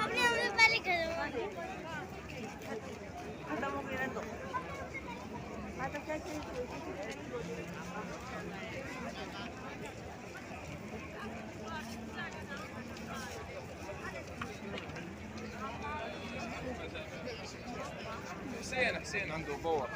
अपने पहले करो। खत्म हो गया तो हाँ तो क्या चाहिए حسين عنده باور.